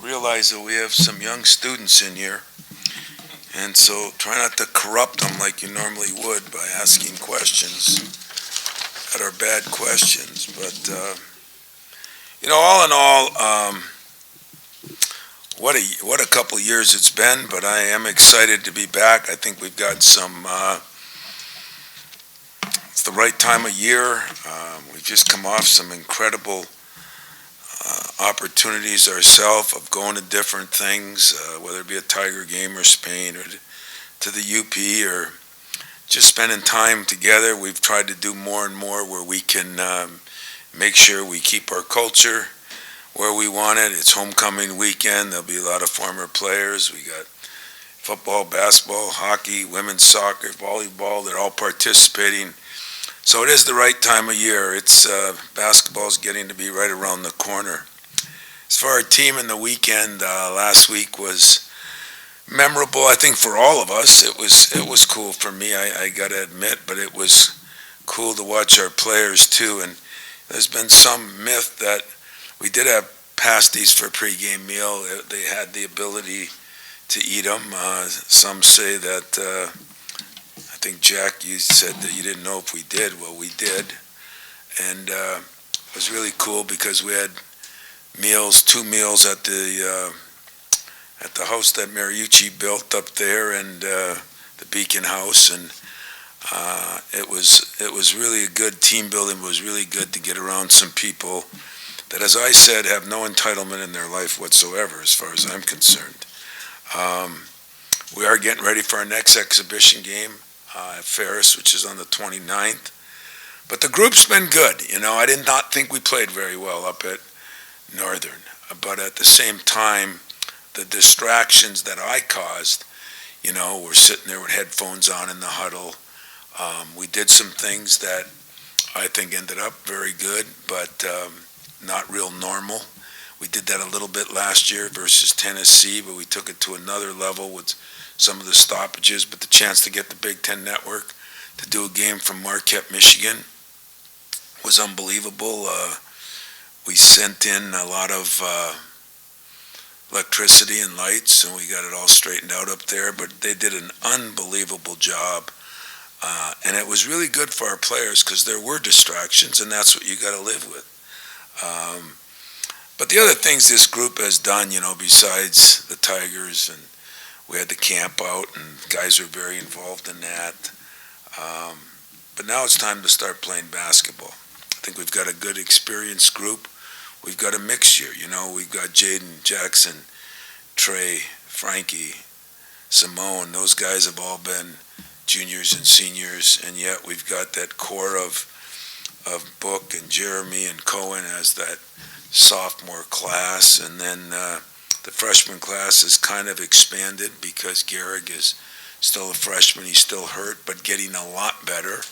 realize that we have some young students in here, and so try not to corrupt them like you normally would by asking questions that are bad questions. But, all in all, what a couple of years it's been, but I am excited to be back. I think we've got it's the right time of year. We've just come off some incredible opportunities ourselves of going to different things, whether it be a Tiger game or Spain or to the UP or just spending time together. We've tried to do more and more where we can make sure we keep our culture where we want it. It's homecoming weekend. There'll be a lot of former players. We got football, basketball, hockey, women's soccer, volleyball. They're all participating. So it is the right time of year. It's basketball's getting to be right around the corner. As for our team in the weekend, last week was memorable, I think, for all of us. It was cool for me, I got to admit, but it was cool to watch our players too. And there's been some myth that we did have pasties for a pregame meal. They had the ability to eat them. Some say that, I think, Jack, you said that you didn't know if we did. Well, we did. And it was really cool because we had two meals at the house that Mariucci built up there, and the Beacon House, and it was really a good team building. It was really good to get around some people that, as I said, have no entitlement in their life whatsoever, as far as I'm concerned. We are getting ready for our next exhibition game at Ferris, which is on the 29th. But the group's been good. I did not think we played very well up at Northern. But at the same time, the distractions that I caused, we're sitting there with headphones on in the huddle. We did some things that I think ended up very good, but not real normal. We did that a little bit last year versus Tennessee, but we took it to another level with some of the stoppages. But the chance to get the Big Ten Network to do a game from Marquette, Michigan was unbelievable. We sent in a lot of electricity and lights, and we got it all straightened out up there. But they did an unbelievable job. And it was really good for our players because there were distractions, and that's what you got to live with. But the other things this group has done, besides the Tigers, and we had the camp out, and guys are very involved in that. But now it's time to start playing basketball. I think we've got a good, experienced group. We've got a mixture, We've got Jaden, Jackson, Trey, Frankie, Simone. Those guys have all been juniors and seniors, and yet we've got that core of Book and Jeremy and Cohen as that sophomore class, and then the freshman class is kind of expanded because Gehrig is still a freshman. He's still hurt, but getting a lot better.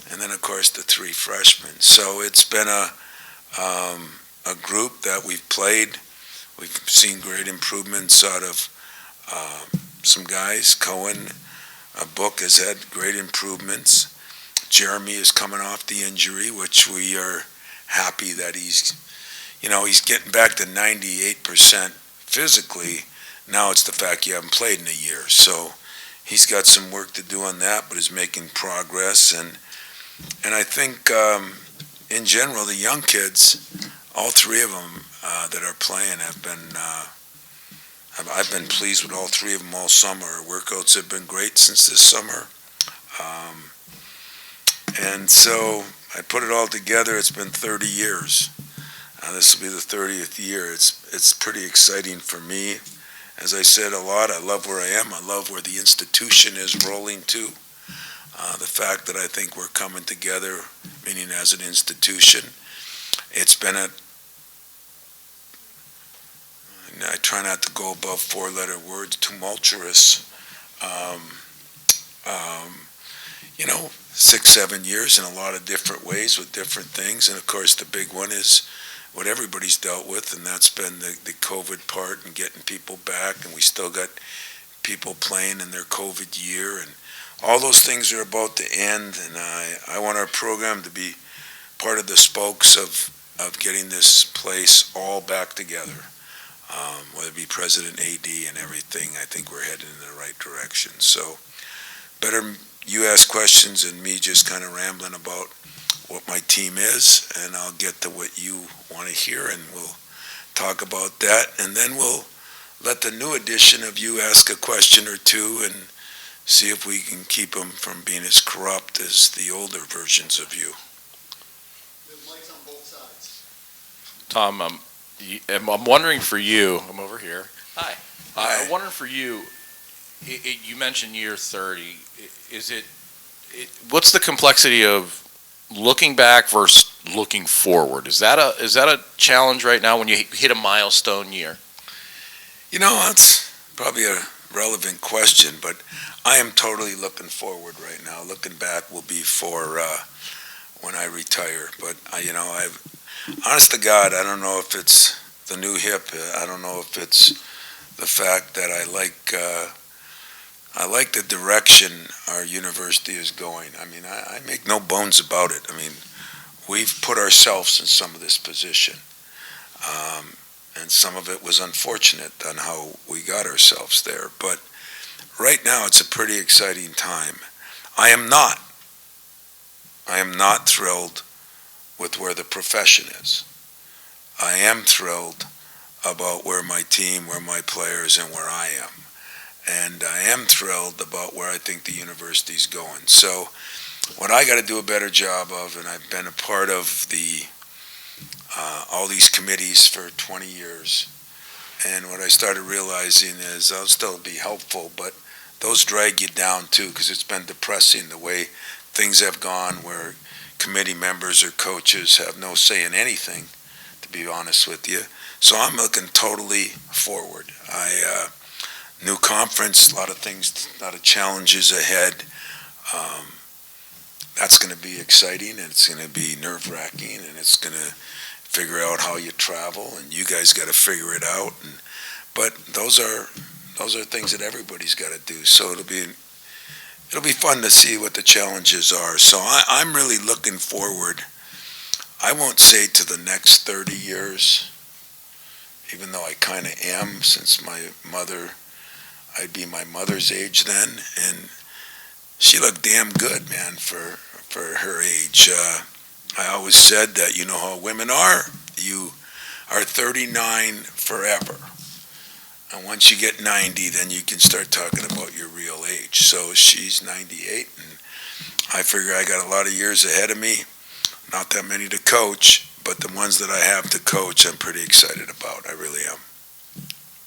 And then, of course, the three freshmen. So it's been a group that we've played. We've seen great improvements out of some guys. Cohen, Book has had great improvements. Jeremy is coming off the injury, which we are happy that he's getting back to 98% physically. Now it's the fact you haven't played in a year. So he's got some work to do on that, but is making progress. And I think in general, the young kids, all three of them that are playing have been, I've been pleased with all three of them all summer. Our workouts have been great since this summer. And so I put it all together. It's been 30 years. This will be the 30th year. It's pretty exciting for me. As I said a lot, I love where I am. I love where the institution is rolling to. The fact that I think we're coming together, meaning as an institution. It's been I try not to go above four-letter words, tumultuous. 6-7 years in a lot of different ways with different things. And of course the big one is what everybody's dealt with, and that's been the COVID part and getting people back, and we still got people playing in their COVID year, and all those things are about to end. And I want our program to be part of the spokes of getting this place all back together. whether it be President, AD, and everything. I think we're headed in the right direction. So better you ask questions and me just kind of rambling about what my team is, and I'll get to what you want to hear, and we'll talk about that, and then we'll let the new edition of you ask a question or two and see if we can keep them from being as corrupt as the older versions of you. The mic's on both sides. Tom, I'm wondering for you. I'm over here. Hi. Hi. I'm wondering for you. You mentioned year 30. What's the complexity of looking back versus looking forward? Is that a challenge right now when you hit a milestone year? You know, that's probably a relevant question, but I am totally looking forward right now. Looking back will be for when I retire. But honest to God, I don't know if it's the new hip. I don't know if it's the fact that I like the direction our university is going. I mean, I make no bones about it. I mean, we've put ourselves in some of this position. And some of it was unfortunate on how we got ourselves there. But right now, it's a pretty exciting time. I am not thrilled with where the profession is. I am thrilled about where my team, where my players, and where I am. And I am thrilled about where I think the university's going. So what I got to do a better job of, and I've been a part of all these committees for 20 years, and what I started realizing is I'll still be helpful, but those drag you down too, because it's been depressing the way things have gone where committee members or coaches have no say in anything, to be honest with you. So I'm looking totally forward. New conference, a lot of things, a lot of challenges ahead. That's going to be exciting, and it's going to be nerve-wracking, and it's going to figure out how you travel, and you guys got to figure it out. But those are things that everybody's got to do. So it'll be fun to see what the challenges are. So I'm really looking forward. I won't say to the next 30 years, even though I kind of am, since I'd be my mother's age then, and she looked damn good, man, for her age. I always said that, you know how women are, you are 39 forever. And once you get 90, then you can start talking about your real age. So she's 98, and I figure I got a lot of years ahead of me. Not that many to coach, but the ones that I have to coach, I'm pretty excited about. I really am.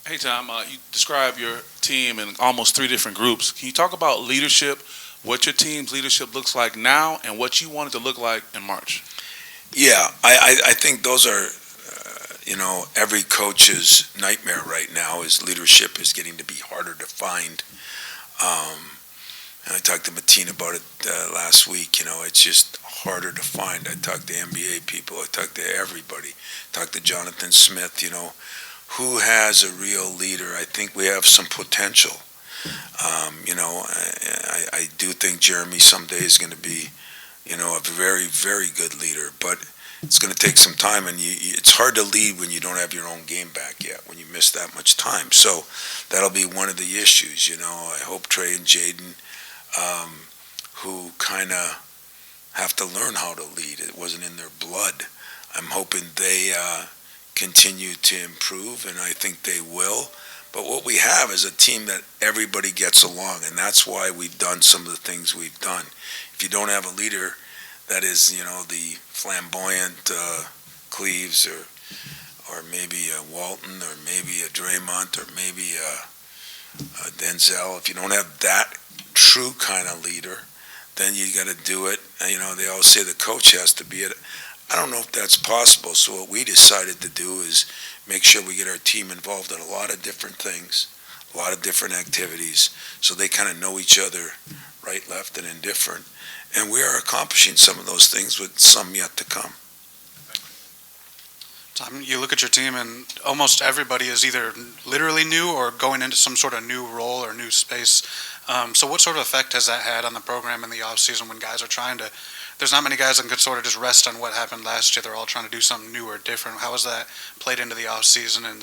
Hey, Tom, you describe your team in almost 3 different groups. Can you talk about leadership, what your team's leadership looks like now, and what you want it to look like in March? Yeah, I think those are, every coach's nightmare right now is leadership is getting to be harder to find. And I talked to Mateen about it last week. It's just harder to find. I talked to NBA people. I talked to everybody. Talked to Jonathan Smith, who has a real leader. I think we have some potential. I do think Jeremy someday is going to be, a very, very good leader. But it's going to take some time, and it's hard to lead when you don't have your own game back yet, when you miss that much time. So that'll be one of the issues. I hope Trey and Jaden, who kind of have to learn how to lead. It wasn't in their blood. I'm hoping they continue to improve, and I think they will. But what we have is a team that everybody gets along, and that's why we've done some of the things we've done. If you don't have a leader that is, the flamboyant Cleaves or maybe a Walton or maybe a Draymond or maybe a Denzel, if you don't have that true kind of leader, then you got to do it. They always say the coach has to be it. I don't know if that's possible. So what we decided to do is make sure we get our team involved in a lot of different things, a lot of different activities, so they kind of know each other, right, left, and indifferent. And we are accomplishing some of those things with some yet to come. Tom, you look at your team and almost everybody is either literally new or going into some sort of new role or new space. So what sort of effect has that had on the program in the offseason when guys are trying to, there's not many guys that could sort of just rest on what happened last year. They're all trying to do something new or different. How has that played into the offseason and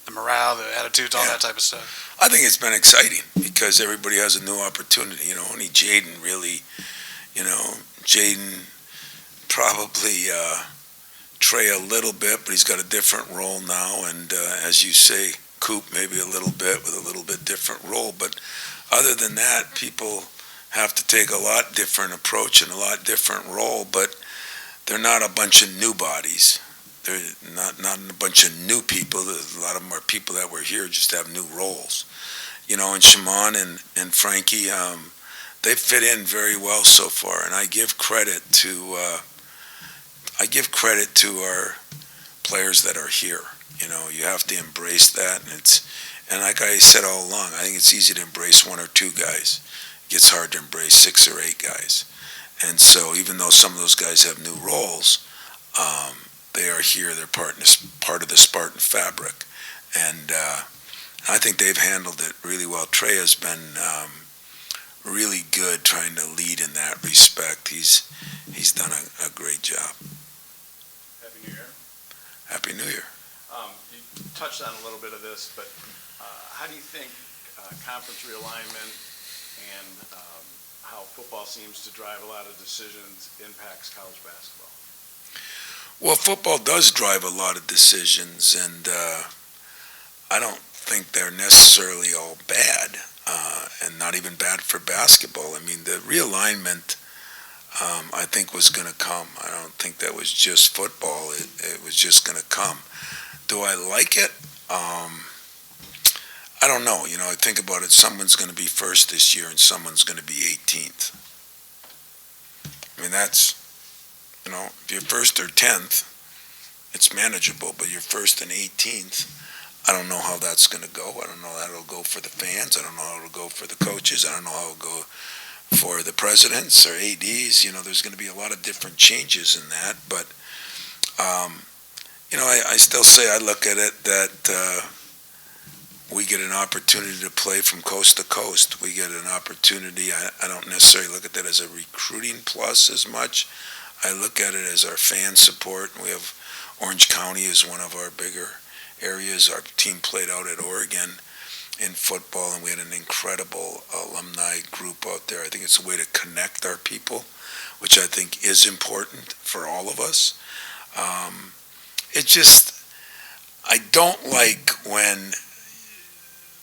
the morale, the attitudes, all that type of stuff? I think it's been exciting because everybody has a new opportunity. Only Jaden really, Jaden probably Trey a little bit, but he's got a different role now. And as you say, Coop maybe a little bit with a little bit different role. But other than that, people have to take a lot different approach and a lot different role. But they're not a bunch of new bodies. They're not a bunch of new people. A lot of them are people that were here just have new roles. And Shimon and Frankie, they fit in very well so far. And I give credit to our players that are here. You have to embrace that, and like I said all along, I think it's easy to embrace one or two guys. It gets hard to embrace 6 or 8 guys. And so even though some of those guys have new roles, they are here. They're part of the Spartan fabric, and I think they've handled it really well. Trey has been really good trying to lead in that respect. He's done a great job. Happy New Year. Happy New Year. You touched on a little bit of this, but how do you think conference realignment and how football seems to drive a lot of decisions impacts college basketball? Well, football does drive a lot of decisions, and I don't think they're necessarily all bad, and not even bad for basketball. I mean, the realignment, I think, was going to come. I don't think that was just football. It was just going to come. Do I like it? I don't know. I think about it. Someone's going to be first this year, and someone's going to be 18th. I mean, that's, if you're first or 10th, it's manageable. But you're first and 18th, I don't know how that's going to go. I don't know how it'll go for the fans. I don't know how it'll go for the coaches. I don't know how it'll go for the presidents or ADs. There's going to be a lot of different changes in that. But, I still say I look at it that we get an opportunity to play from coast to coast. We get an opportunity. I don't necessarily look at that as a recruiting plus as much. I look at it as our fan support. We have Orange County is one of our bigger areas. Our team played out at Oregon in football, and we had an incredible alumni group out there. I think it's a way to connect our people, which I think is important for all of us. I don't like when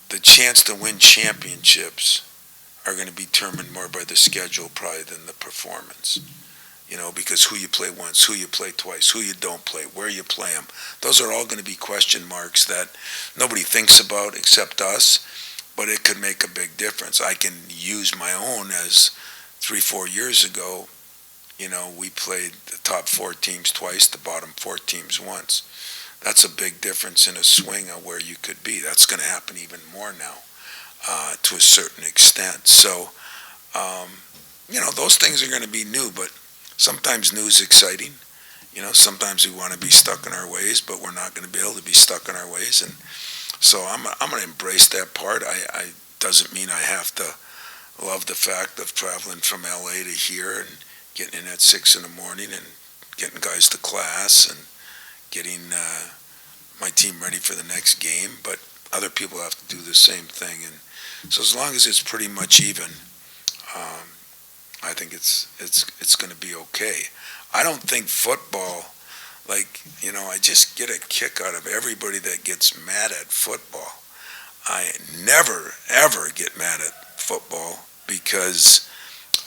the chance to win championships are going to be determined more by the schedule probably than the performance. Because who you play once, who you play twice, who you don't play, where you play them. Those are all going to be question marks that nobody thinks about except us, but it could make a big difference. I can use my own as 3-4 years ago, we played the top 4 teams twice, the bottom 4 teams once. That's a big difference in a swing of where you could be. That's going to happen even more now to a certain extent. So, those things are going to be new, but sometimes new is exciting. Sometimes we want to be stuck in our ways, but we're not going to be able to be stuck in our ways. And so I'm going to embrace that part. I doesn't mean I have to love the fact of traveling from LA to here and getting in at 6 in the morning and getting guys to class and getting my team ready for the next game. But other people have to do the same thing. And so as long as it's pretty much even, I think it's going to be okay. I don't think football, I just get a kick out of everybody that gets mad at football. I never, ever get mad at football because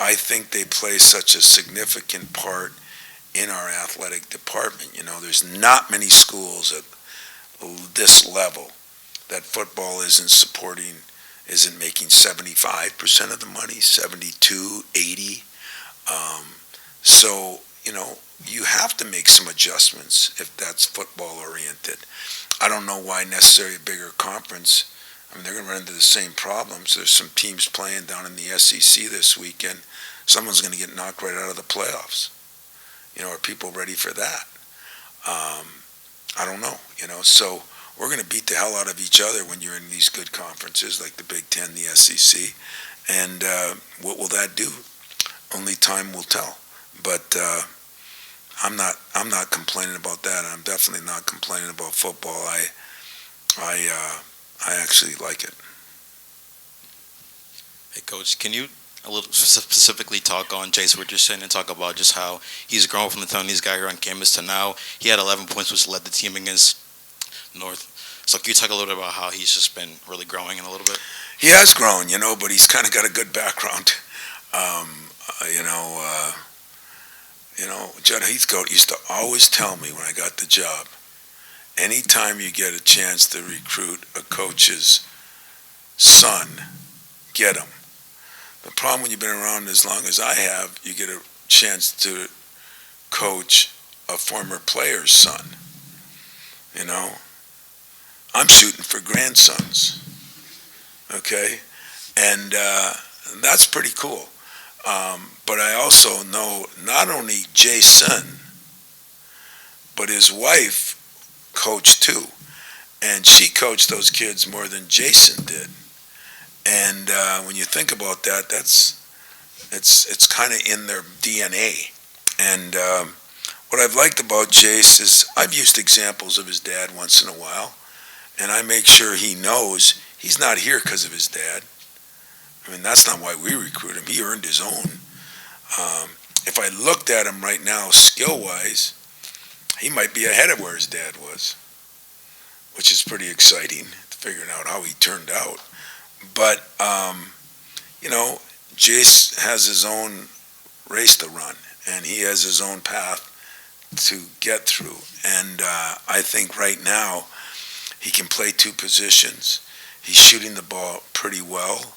I think they play such a significant part in our athletic department. There's not many schools at this level that football isn't supporting, isn't making 75% of the money, 72, 80. So, you have to make some adjustments if that's football oriented. I don't know why necessarily a bigger conference. I mean, they're going to run into the same problems. There's some teams playing down in the SEC this weekend. Someone's going to get knocked right out of the playoffs. Are people ready for that? I don't know. So we're going to beat the hell out of each other when you're in these good conferences like the Big Ten, the SEC. And what will that do? Only time will tell. But I'm not complaining about that. I'm definitely not complaining about football. I actually like it. Hey, Coach, can you a little specifically talk on Jace Richardson and talk about just how he's grown from the time he's got here on campus to now? He had 11 points, which led the team against North. So can you talk a little bit about how he's just been really growing in a little bit? He has grown, but he's kind of got a good background. Judd Heathcote used to always tell me when I got the job, anytime you get a chance to recruit a coach's son, get him. The problem when you've been around as long as I have, you get a chance to coach a former player's son. I'm shooting for grandsons, okay? And that's pretty cool. But I also know not only Jason, but his wife coached too. And she coached those kids more than Jason did. And when you think about that, it's kind of in their DNA. And what I've liked about Jace is I've used examples of his dad once in a while, and I make sure he knows he's not here because of his dad. I mean, that's not why we recruit him. He earned his own. If I looked at him right now, skill-wise, he might be ahead of where his dad was, which is pretty exciting, figuring out how he turned out. But, Jace has his own race to run, and he has his own path to get through. And I think right now he can play two positions. He's shooting the ball pretty well.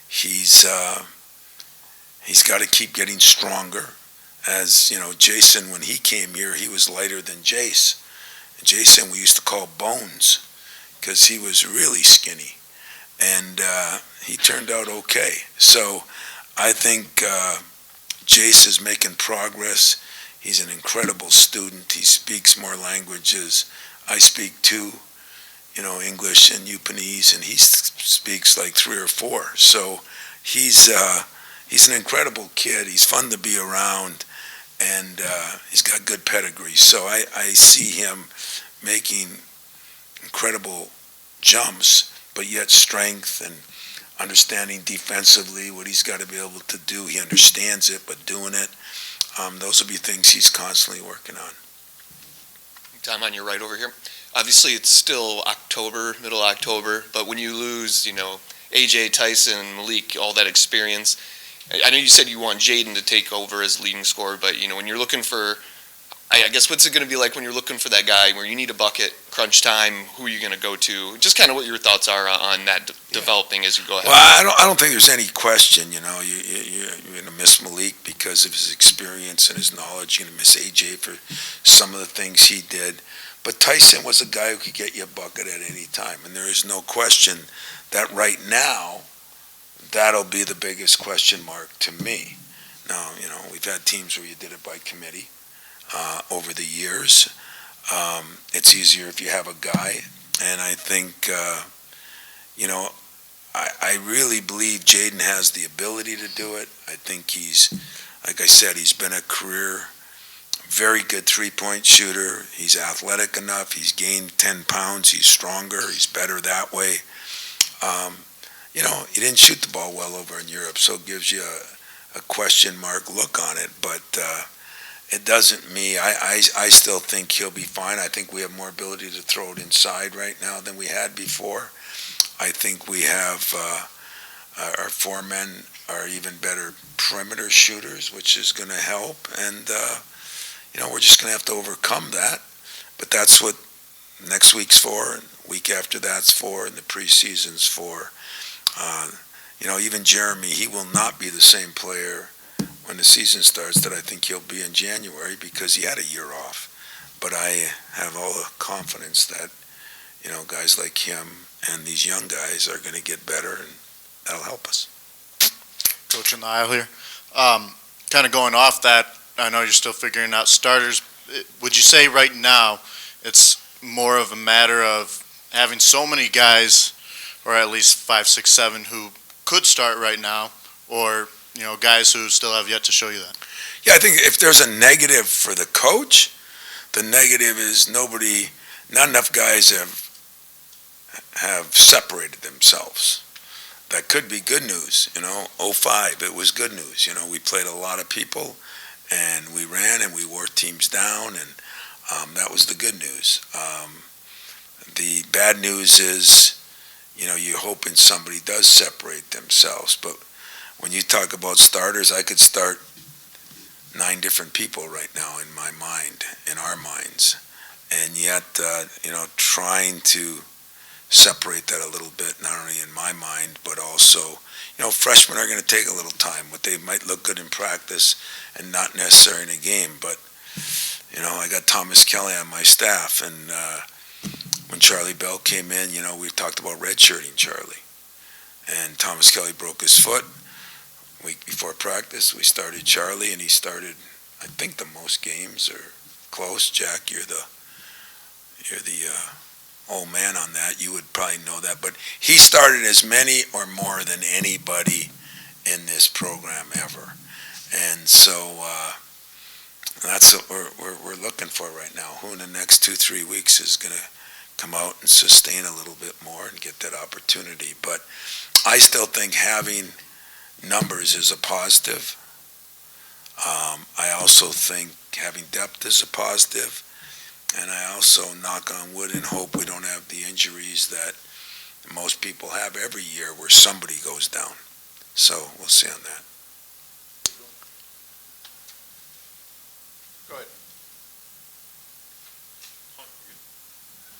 He's got to keep getting stronger. As, Jason, when he came here, he was lighter than Jace. Jason we used to call Bones because he was really skinny. And he turned out okay. So I think Jace is making progress. He's an incredible student. He speaks more languages. I speak two, English and Japanese, and he speaks like 3 or 4. So he's an incredible kid. He's fun to be around, and he's got good pedigree. So I see him making incredible jumps, but yet strength and understanding defensively what he's got to be able to do. He understands it, but doing it, those will be things he's constantly working on. Tom, on your right over here. Obviously, it's still October, middle October, but when you lose, AJ, Tyson, Malik, all that experience, I know you said you want Jaden to take over as leading scorer, but, when you're looking for, I guess, what's it going to be like when you're looking for that guy where you need a bucket, crunch time, who are you going to go to? Just kind of what your thoughts are on that developing as you go ahead. Well, I don't think there's any question, you're going to miss Malik because of his experience and his knowledge. You're going to miss AJ for some of the things he did. But Tyson was a guy who could get you a bucket at any time, and there is no question that right now, that'll be the biggest question mark to me. Now, we've had teams where you did it by committee over the years. It's easier if you have a guy, and I think, I really believe Jaden has the ability to do it. I think he's, like I said, he's been a career very good three-point shooter. He's athletic enough. He's gained 10 pounds. He's stronger. He's better that way. He didn't shoot the ball well over in Europe, so it gives you a question mark look on it. But it doesn't mean I still think he'll be fine. I think we have more ability to throw it inside right now than we had before. I think we have our 4 men are even better perimeter shooters, which is going to help. And we're just going to have to overcome that. But that's what next week's for, and week after that's for, and the preseason's for. Even Jeremy, he will not be the same player when the season starts that I think he'll be in January because he had a year off. But I have all the confidence that, guys like him and these young guys are going to get better, and that'll help us. Coach in the aisle here. Kind of going off that, I know you're still figuring out starters. Would you say right now it's more of a matter of having so many guys, or at least 5, 6, 7, who could start right now, or guys who still have yet to show you that? Yeah, I think if there's a negative for the coach, the negative is not enough guys have separated themselves. That could be good news, '05, it was good news. We played a lot of people, and we ran and we wore teams down, and that was the good news. The bad news is, you're hoping somebody does separate themselves. But when you talk about starters, I could start 9 different people right now in my mind, in our minds. And yet, trying to separate that a little bit, not only in my mind, but also, freshmen are going to take a little time, but they might look good in practice and not necessarily in a game. But, I got Thomas Kelly on my staff, and when Charlie Bell came in, we talked about redshirting Charlie. And Thomas Kelly broke his foot. Week before practice, we started Charlie, and he started, I think, the most games, or close. Jack, you're the old man on that. You would probably know that. But he started as many or more than anybody in this program ever. And so that's what we're looking for right now. Who in the next 2-3 weeks is going to come out and sustain a little bit more and get that opportunity. But I still think having numbers is a positive. I also think having depth is a positive. And I also knock on wood and hope we don't have the injuries that most people have every year where somebody goes down. So we'll see on that. Go ahead.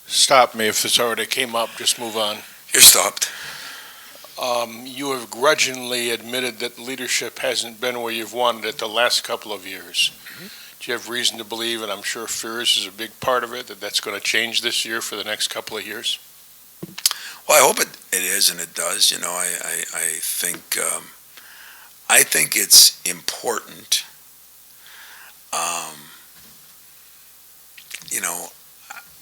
Stop me if it's already came up, just move on. You're stopped. You have grudgingly admitted that leadership hasn't been where you've wanted it the last couple of years. Mm-hmm. Do you have reason to believe, and I'm sure fears is a big part of it, that that's going to change this year for the next couple of years? Well, I hope it is, and it does. I think it's important.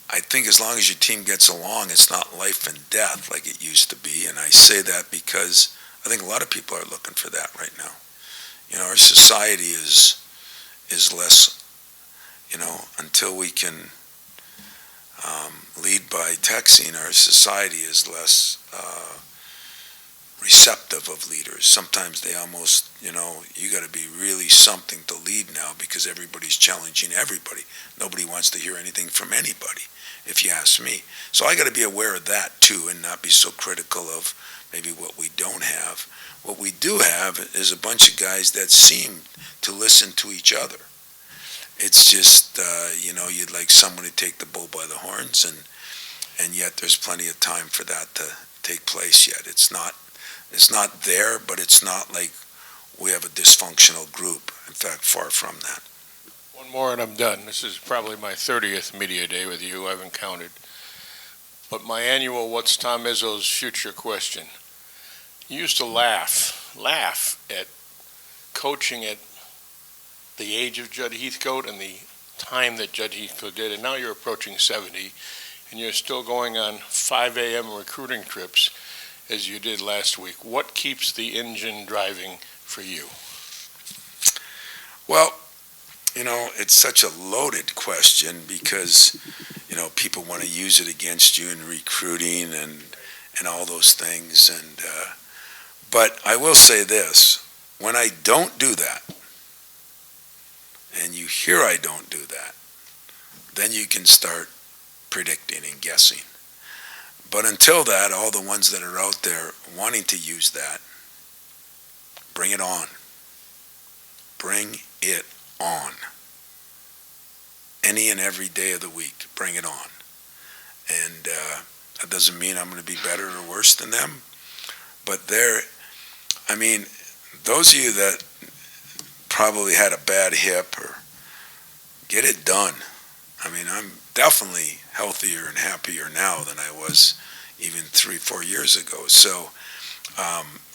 I think as long as your team gets along, it's not life and death like it used to be. And I say that because I think a lot of people are looking for that right now. Our society is less, until we can lead by texting, our society is less receptive of leaders. Sometimes they almost, you got to be really something to lead now because everybody's challenging everybody. Nobody wants to hear anything from anybody, if you ask me. So I got to be aware of that too and not be so critical of maybe what we don't have. What we do have is a bunch of guys that seem to listen to each other. It's just, you'd like someone to take the bull by the horns, and yet there's plenty of time for that to take place yet. It's not there, but it's not like we have a dysfunctional group. In fact, far from that. One more and I'm done. This is probably my 30th media day with you. I haven't counted. But my annual What's Tom Izzo's Future question. You used to laugh at coaching at the age of Judd Heathcote and the time that Judd Heathcote did, and now you're approaching 70, and you're still going on 5 a.m. recruiting trips as you did last week. What keeps the engine driving for you? Well, it's such a loaded question because, people want to use it against you in recruiting and all those things. But I will say this, when I don't do that, and you hear I don't do that, then you can start predicting and guessing. But until that, all the ones that are out there wanting to use that, bring it on. Bring it on. Any and every day of the week, bring it on. And that doesn't mean I'm going to be better or worse than them. But those of you that probably had a bad hip, or get it done. I'm definitely healthier and happier now than I was even 3-4 years ago. So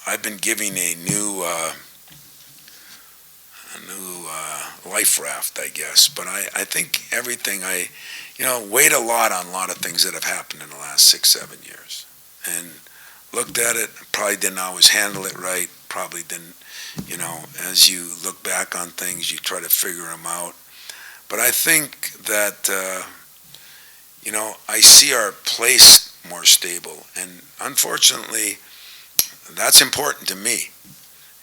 I've been giving a new life raft, I guess. But I think everything weighed a lot on a lot of things that have happened in the last 6-7 years, and looked at it. Probably didn't always handle it right. Probably didn't. As you look back on things, you try to figure them out. But I think that I see our place more stable. And unfortunately, that's important to me.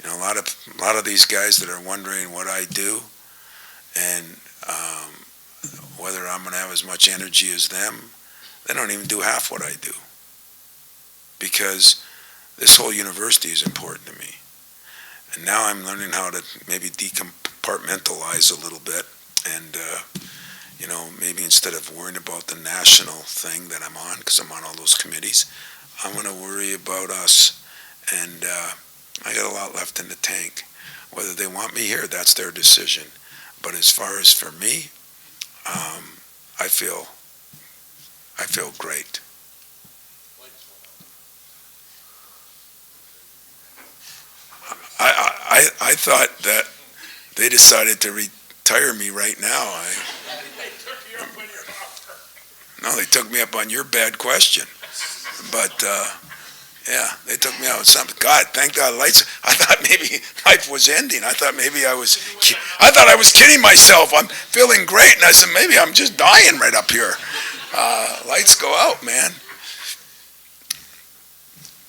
You know, a lot of these guys that are wondering what I do and whether I'm going to have as much energy as them, they don't even do half what I do. Because this whole university is important to me. And now I'm learning how to maybe decompartmentalize a little bit and, you know, maybe instead of worrying about the national thing that I'm on, because I'm on all those committees, I'm going to worry about us. And I got a lot left in the tank. Whether they want me here, that's their decision. But as far as for me, I feel great. I thought that they decided to retire me right now. No, they took me up on your bad question. But yeah, they took me out with something. God, thank God, lights. I thought maybe life was ending. I thought I was kidding myself. I'm feeling great, and I said maybe I'm just dying right up here. Lights go out, man.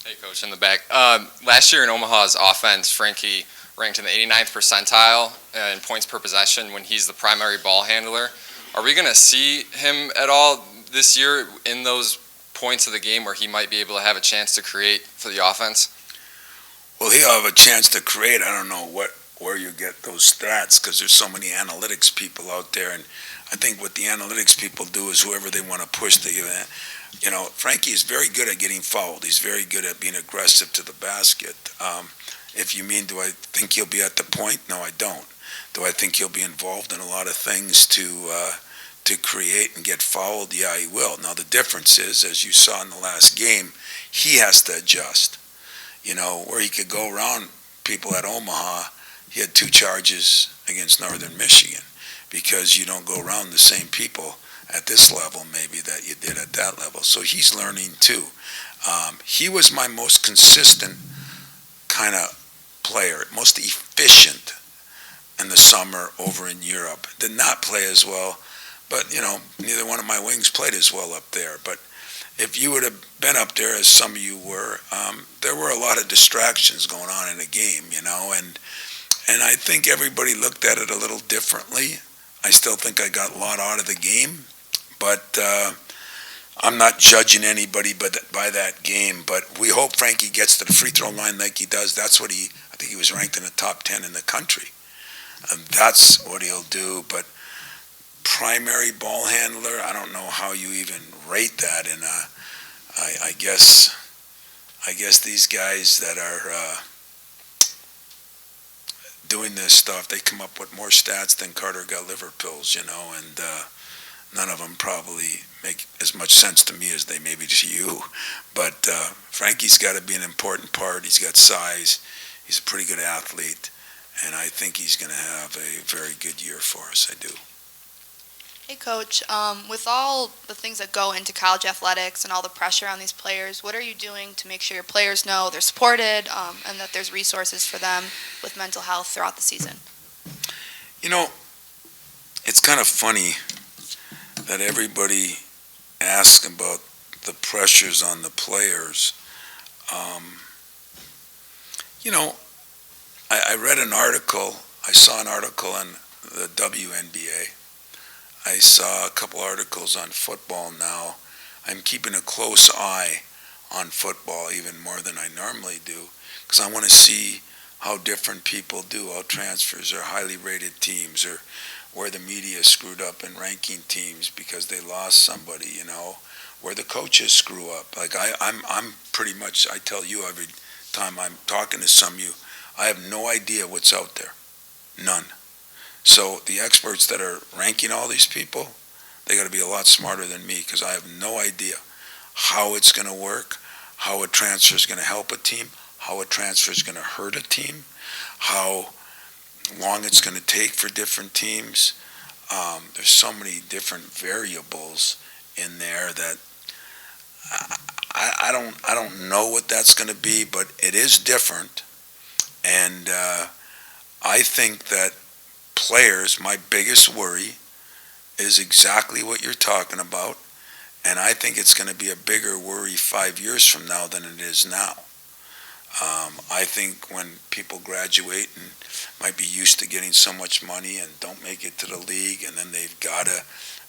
Hey, Coach, in the back. Last year in Omaha's offense, Frankie ranked in the 89th percentile in points per possession when he's the primary ball handler. Are we going to see him at all this year in those points of the game where he might be able to have a chance to create for the offense? Well, he'll have a chance to create. I don't know where you get those stats because there's so many analytics people out there, and I think what the analytics people do is whoever they want to push the event. You know, Frankie is very good at getting fouled. He's very good at being aggressive to the basket. If you mean, do I think he'll be at the point? No, I don't. Do I think he'll be involved in a lot of things to create and get fouled? Yeah, he will. Now, the difference is, as you saw in the last game, he has to adjust. You know, where he could go around people at Omaha, he had 2 charges against Northern Michigan because you don't go around the same people at this level maybe that you did at that level. So he's learning too. He was my most consistent kind of player, most efficient in the summer over in Europe. Did not play as well, but you know, neither one of my wings played as well up there. But if you would have been up there as some of you were, there were a lot of distractions going on in the game, you know, and I think everybody looked at it a little differently. I still think I got a lot out of the game, but I'm not judging anybody by that game. But we hope Frankie gets to the free throw line like he does. That's what I think he was ranked in the top 10 in the country. And that's what he'll do. But primary ball handler, I don't know how you even rate that. And I guess these guys that are doing this stuff, they come up with more stats than Carter got liver pills, you know, and none of them probably make as much sense to me as they maybe to you. But Frankie's got to be an important part. He's got size. He's a pretty good athlete. And I think he's going to have a very good year for us. I do. Hey, Coach, with all the things that go into college athletics and all the pressure on these players, what are you doing to make sure your players know they're supported and that there's resources for them with mental health throughout the season? You know, it's kind of funny that everybody asks about the pressures on the players. You know, I read an article, I saw an article on the WNBA. I saw a couple articles on football now. I'm keeping a close eye on football even more than I normally do because I want to see how different people do, how transfers are highly rated teams or where the media screwed up in ranking teams because they lost somebody, you know, where the coaches screw up. Like I'm pretty much, I tell you every time I'm talking to some of you, I have no idea what's out there. None. So the experts that are ranking all these people, they got to be a lot smarter than me because I have no idea how it's going to work, how a transfer is going to help a team, how a transfer is going to hurt a team, how long it's going to take for different teams. There's so many different variables in there that I don't know what that's going to be, but it is different. And I think that players, my biggest worry is exactly what you're talking about, And I think it's going to be a bigger worry 5 years from now than it is now. I think when people graduate and might be used to getting so much money and don't make it to the league, and then they've got to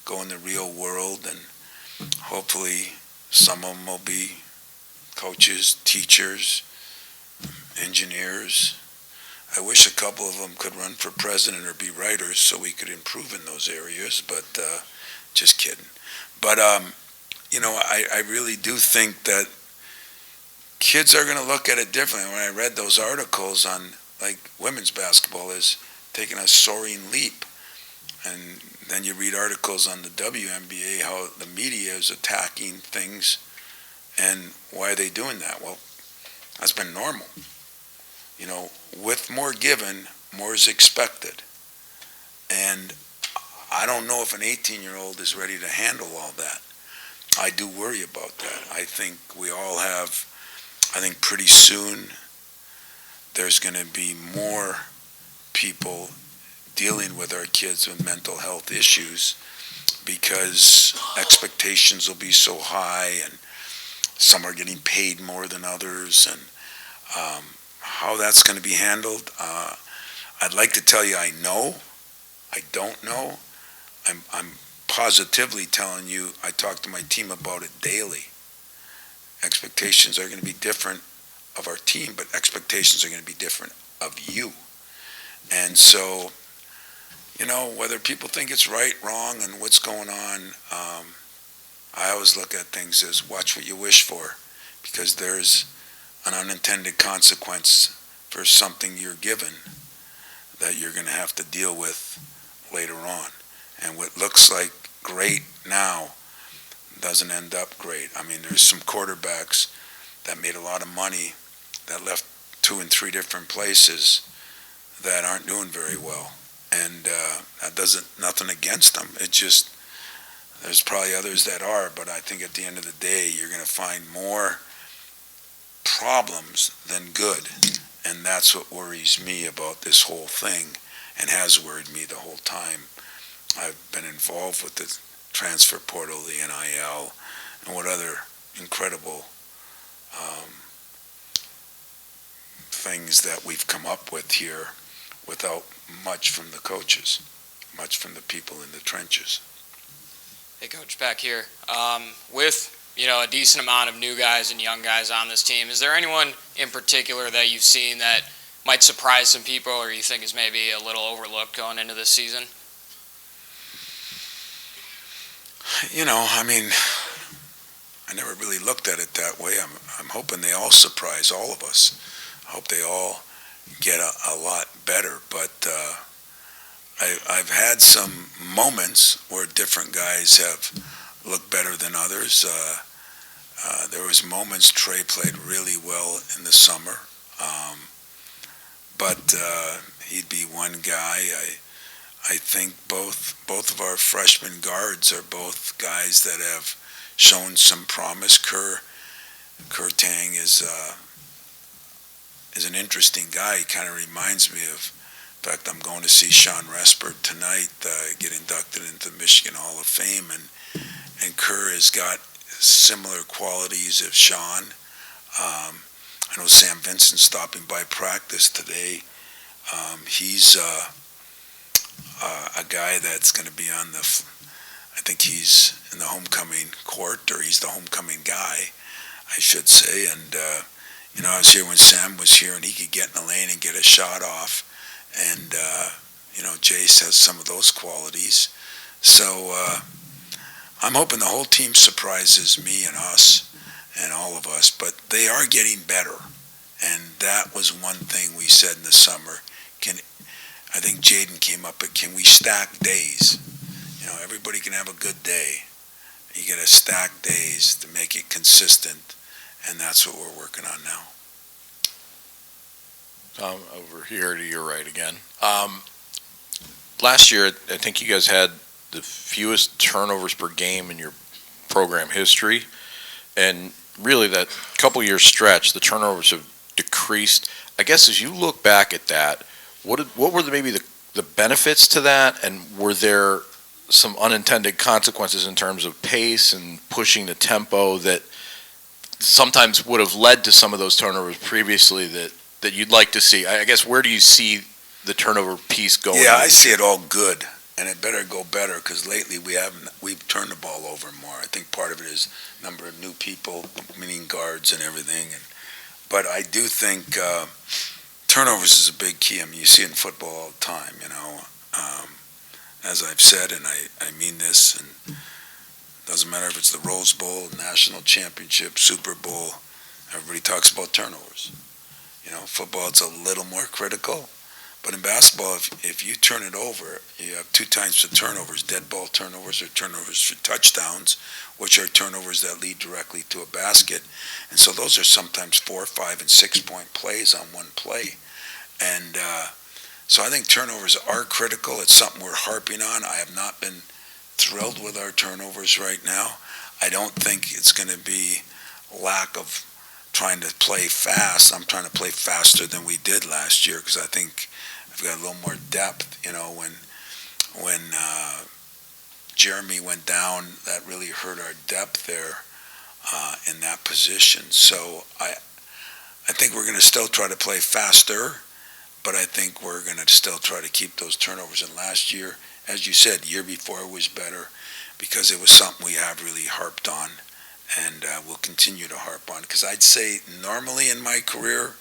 go in the real world, and hopefully some of them will be coaches, teachers, engineers. I wish a couple of them could run for president or be writers so we could improve in those areas, but just kidding. But, I really do think that kids are going to look at it differently. When I read those articles on, like, women's basketball is taking a soaring leap, and then you read articles on the WNBA, how the media is attacking things, and why are they doing that? Well, that's been normal. With more given, more is expected. And I don't know if an 18-year-old is ready to handle all that. I do worry about that. I think pretty soon there's going to be more people dealing with our kids with mental health issues because expectations will be so high, and some are getting paid more than others, and how that's going to be handled, I'd like to tell you I know. I don't know. I'm positively telling you, I talk to my team about it daily. Expectations are going to be different of our team, but expectations are going to be different of you. And so, whether people think it's right, wrong, and what's going on, I always look at things as watch what you wish for, because there's an unintended consequence for something you're given that you're going to have to deal with later on. And what looks like great now doesn't end up great. I mean, there's some quarterbacks that made a lot of money that left 2 and 3 different places that aren't doing very well. And that nothing against them. It just, there's probably others that are, but I think at the end of the day, you're going to find more problems than good. And that's what worries me about this whole thing, and has worried me the whole time I've been involved with the transfer portal, the NIL, and what other incredible things that we've come up with here without much from the coaches, much from the people in the trenches. Hey, Coach, back here. With a decent amount of new guys and young guys on this team, is there anyone in particular that you've seen that might surprise some people, or you think is maybe a little overlooked going into this season? I never really looked at it that way. I'm hoping they all surprise all of us. I hope they all get a lot better, but I've had some moments where different guys have looked better than others. There was moments Trey played really well in the summer, but he'd be one guy. I think both of our freshman guards are both guys that have shown some promise. Tang is an interesting guy. He kind of reminds me of, in fact, I'm going to see Sean Respert tonight, get inducted into the Michigan Hall of Fame, and Kerr has got similar qualities of Sean. I know Sam Vincent stopping by practice today. He's a guy that's going to be on I think he's in the homecoming court, or he's the homecoming guy, I should say. And, I was here when Sam was here, and he could get in the lane and get a shot off. And, Jace has some of those qualities. So I'm hoping the whole team surprises me and us and all of us, but they are getting better. And that was one thing we said in the summer. I think Jaden came up with, can we stack days? Everybody can have a good day. You got to stack days to make it consistent, and that's what we're working on now. Tom, over here to your right again. Last year, I think you guys had the fewest turnovers per game in your program history, and really that couple-year stretch, the turnovers have decreased. I guess as you look back at that, what were maybe the benefits to that, and were there some unintended consequences in terms of pace and pushing the tempo that sometimes would have led to some of those turnovers previously that you'd like to see? I guess, where do you see the turnover piece going? Yeah, I see it all good, and it better go better, because lately we've turned the ball over more. I think part of it is number of new people, meaning guards and everything. But I do think turnovers is a big key. I mean, you see it in football all the time, you know. As I've said, and I mean this, and it doesn't matter if it's the Rose Bowl, National Championship, Super Bowl, everybody talks about turnovers. You know, football, it's a little more critical. But in basketball, if you turn it over, you have two types of turnovers: dead ball turnovers, or turnovers for touchdowns, which are turnovers that lead directly to a basket. And so those are sometimes 4, 5, and 6 point plays on one play. And so I think turnovers are critical. It's something we're harping on. I have not been thrilled with our turnovers right now. I don't think it's going to be lack of trying to play fast. I'm trying to play faster than we did last year, because I think I've got a little more depth. You know, when Jeremy went down, that really hurt our depth there in that position. So I think we're going to still try to play faster, but I think we're going to still try to keep those turnovers. And last year, as you said, year before was better, because it was something we have really harped on, and we'll continue to harp on. Because I'd say normally in my career,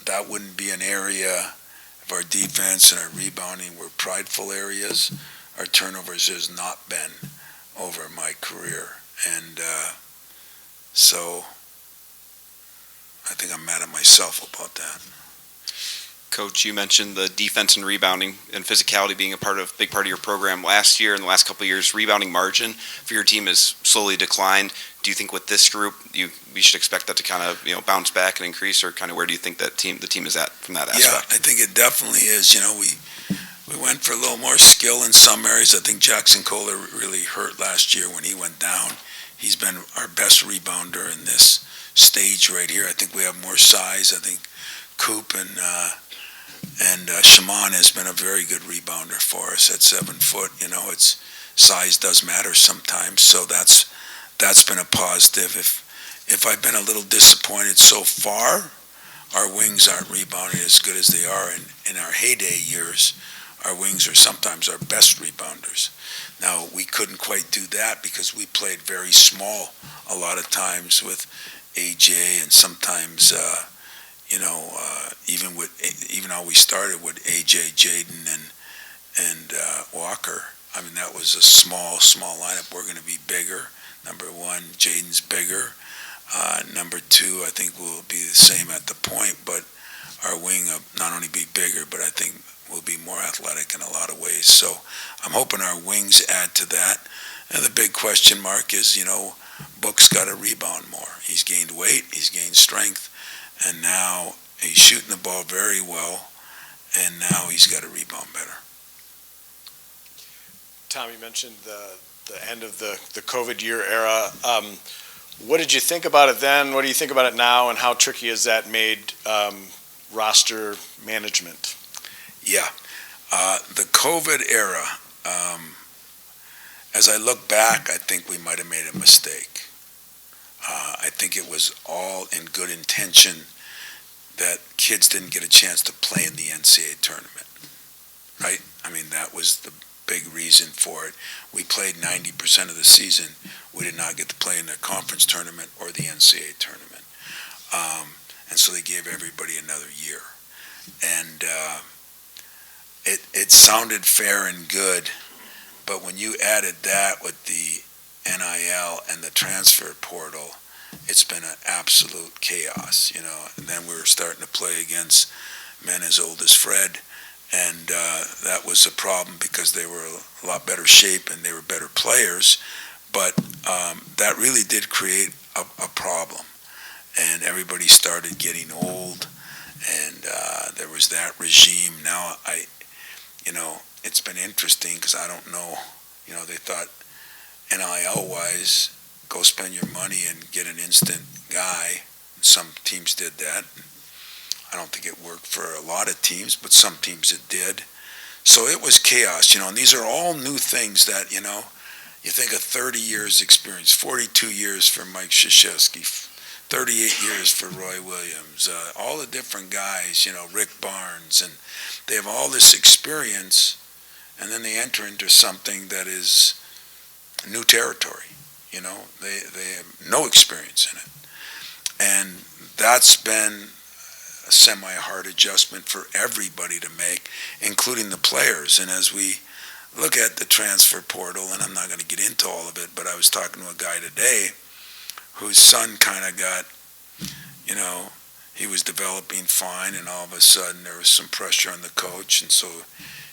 that wouldn't be an area of our defense and our rebounding were prideful areas. Our turnovers has not been over my career. And so I think I'm mad at myself about that. Coach, you mentioned the defense and rebounding and physicality being big part of your program last year. In the last couple of years, rebounding margin for your team has slowly declined. Do you think with this group, we should expect that to kind of bounce back and increase, or kind of where do you think that the team is at from that aspect? Yeah, I think it definitely is. You know, we went for a little more skill in some areas. I think Jackson Kohler really hurt last year when he went down. He's been our best rebounder in this stage right here. I think we have more size. I think Coop and Shaman has been a very good rebounder for us at 7 foot. You know, it's size does matter sometimes, so that's been a positive. If I've been a little disappointed so far, our wings aren't rebounding as good as they are. In our heyday years, our wings are sometimes our best rebounders. Now, we couldn't quite do that because we played very small a lot of times with AJ, and sometimes even how we started with AJ, Jaden, and Walker. I mean, that was a small lineup. We're going to be bigger. Number one, Jaden's bigger. Number two, I think we'll be the same at the point, but our wing will not only be bigger, but I think we'll be more athletic in a lot of ways. So I'm hoping our wings add to that. And the big question mark is, Book's got to rebound more. He's gained weight, he's gained strength, and now he's shooting the ball very well, and now he's got to rebound better. Tom, you mentioned the end of the COVID year era. What did you think about it then? What do you think about it now? And how tricky has that made roster management? Yeah. The COVID era, as I look back, I think we might have made a mistake. I think it was all in good intention that kids didn't get a chance to play in the NCAA tournament, right? I mean, that was the big reason for it. We played 90% of the season. We did not get to play in the conference tournament or the NCAA tournament. And so they gave everybody another year. And it sounded fair and good, but when you added that with the NIL and the transfer portal, it's been an absolute chaos, And then we were starting to play against men as old as Fred, and that was a problem because they were a lot better shape and they were better players, but that really did create a problem, and everybody started getting old, and there was that regime. Now it's been interesting because I don't know, they thought NIL-wise, go spend your money and get an instant guy. Some teams did that. I don't think it worked for a lot of teams, but some teams it did. So it was chaos, and these are all new things that, you think of 30 years experience, 42 years for Mike Krzyzewski, 38 years for Roy Williams, all the different guys, Rick Barnes, and they have all this experience, and then they enter into something that is new territory. They have no experience in it. And that's been a semi-hard adjustment for everybody to make, including the players. And as we look at the transfer portal, and I'm not going to get into all of it, but I was talking to a guy today whose son kind of got, he was developing fine, and all of a sudden there was some pressure on the coach, and so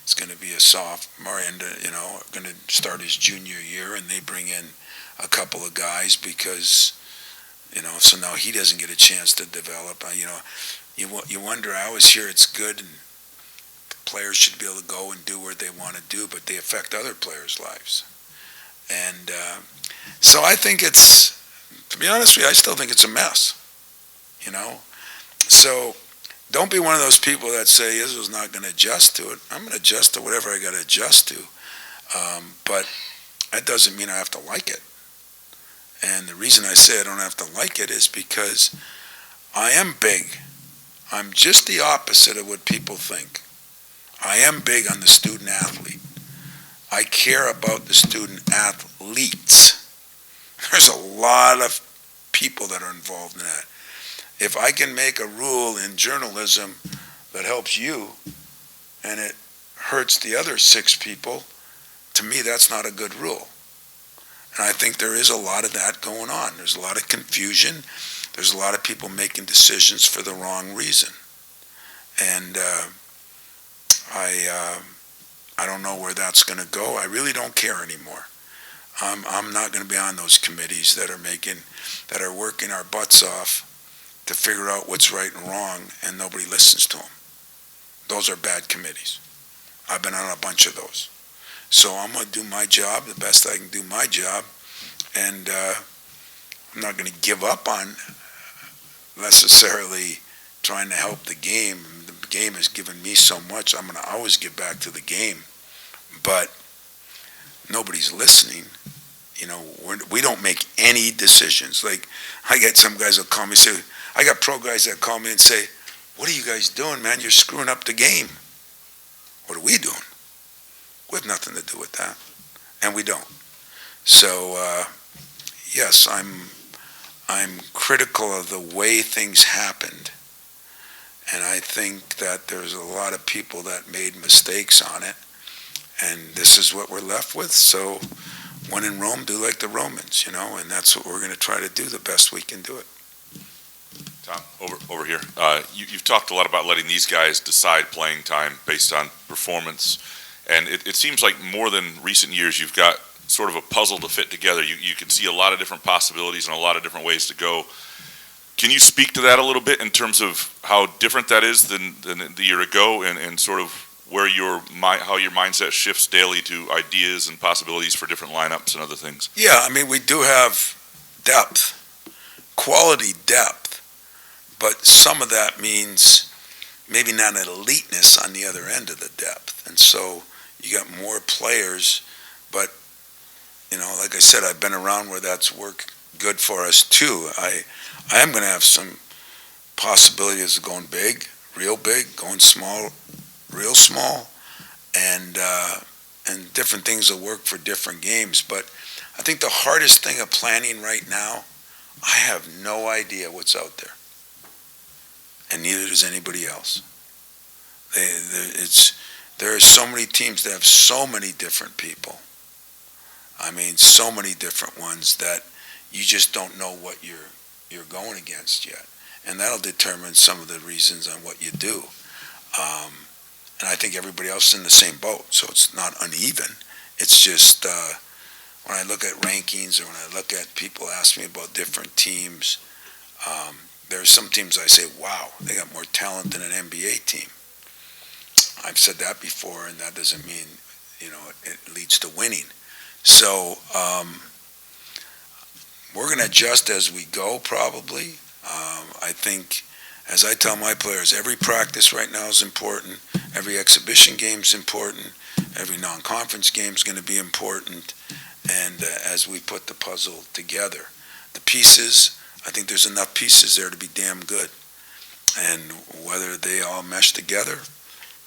it's going to be a sophomore and, going to start his junior year, and they bring in a couple of guys because, so now he doesn't get a chance to develop. You wonder, I always hear it's good and players should be able to go and do what they want to do, but they affect other players' lives. And so I think to be honest with you, I still think it's a mess, So don't be one of those people that say Izzo's not going to adjust to it. I'm going to adjust to whatever I got to adjust to. But that doesn't mean I have to like it. And the reason I say I don't have to like it is because I am big. I'm just the opposite of what people think. I am big on the student athlete. I care about the student athletes. There's a lot of people that are involved in that. If I can make a rule in journalism that helps you and it hurts the other 6 people, to me that's not a good rule. And I think there is a lot of that going on. There's a lot of confusion. There's a lot of people making decisions for the wrong reason. And I don't know where that's going to go. I really don't care anymore. I'm not going to be on those committees that are working our butts off to figure out what's right and wrong, and nobody listens to them. Those are bad committees. I've been on a bunch of those. So I'm going to do my job the best I can do my job, and I'm not going to give up on necessarily trying to help the game. The game has given me so much. I'm going to always give back to the game, but nobody's listening. We don't make any decisions. Like, I get some guys that call me and say, I got pro guys that call me and say, what are you guys doing, man? You're screwing up the game. What are we doing? We have nothing to do with that, and we don't. So, yes, I'm critical of the way things happened, and I think that there's a lot of people that made mistakes on it, and this is what we're left with. So, when in Rome, do like the Romans, and that's what we're going to try to do the best we can do it. Tom, over here. You've talked a lot about letting these guys decide playing time based on performance. And it seems like more than recent years, you've got sort of a puzzle to fit together. You can see a lot of different possibilities and a lot of different ways to go. Can you speak to that a little bit in terms of how different that is than the year ago, and sort of where how your mindset shifts daily to ideas and possibilities for different lineups and other things? Yeah, we do have depth, quality depth, but some of that means maybe not an eliteness on the other end of the depth. And so you got more players, but, like I said, I've been around where that's worked good for us too. I am going to have some possibilities of going big, real big, going small, real small, and different things will work for different games. But I think the hardest thing of planning right now, I have no idea what's out there, and neither does anybody else. There are so many teams that have so many different people. So many different ones that you just don't know what you're going against yet, and that'll determine some of the reasons on what you do. And I think everybody else is in the same boat, so it's not uneven. It's just when I look at rankings or when I look at people ask me about different teams, there are some teams I say, wow, they got more talent than an NBA team. I've said that before, and that doesn't mean, it leads to winning. So we're going to adjust as we go, probably. I think as I tell my players, every practice right now is important. Every exhibition game is important. Every non-conference game is going to be important. And as we put the puzzle together, the pieces, I think there's enough pieces there to be damn good. And whether they all mesh together,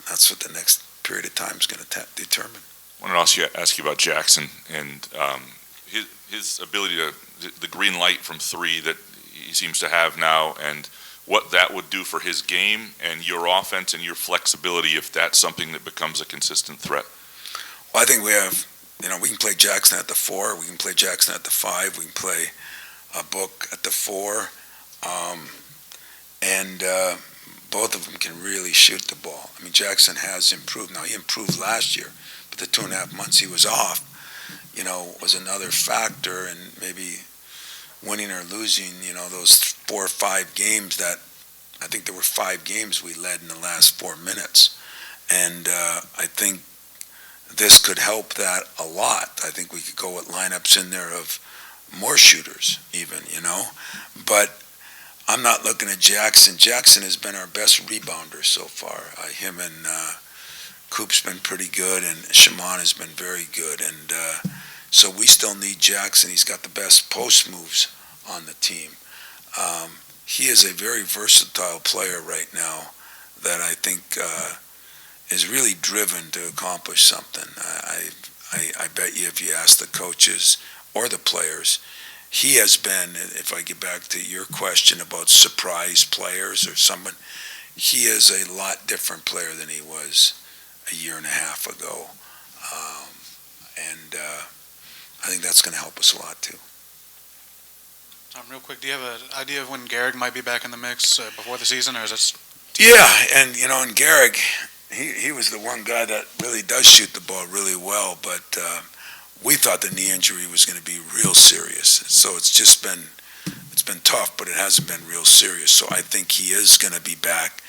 that's what the next period of time is going to determine. I want to ask you about Jackson and his ability the green light from three that he seems to have now, and what that would do for his game and your offense and your flexibility if that's something that becomes a consistent threat. Well, I think we have, we can play Jackson at the 4, we can play Jackson at the 5, we can play Book at the 4, and both of them can really shoot the ball. I mean, Jackson has improved. Now, he improved last year, but the 2.5 months he was off, was another factor, and maybe winning or losing, those 4 or 5 games that, I think there were 5 games we led in the last 4 minutes. And I think this could help that a lot. I think we could go with lineups in there of more shooters even, But I'm not looking at Jackson. Jackson has been our best rebounder so far. Him and Coop's been pretty good, and Shaman has been very good. And so we still need Jackson. He's got the best post moves on the team. He is a very versatile player right now that I think is really driven to accomplish something. I bet you if you ask the coaches or the players, he has been, if I get back to your question about surprise players or someone, he is a lot different player than he was a year and a half ago. And I think that's going to help us a lot too. Tom, real quick, do you have an idea of when Gehrig might be back in the mix before the season, or is it? Yeah, and and Gehrig, he was the one guy that really does shoot the ball really well, but we thought the knee injury was going to be real serious. So it's been tough, but it hasn't been real serious. So I think he is going to be back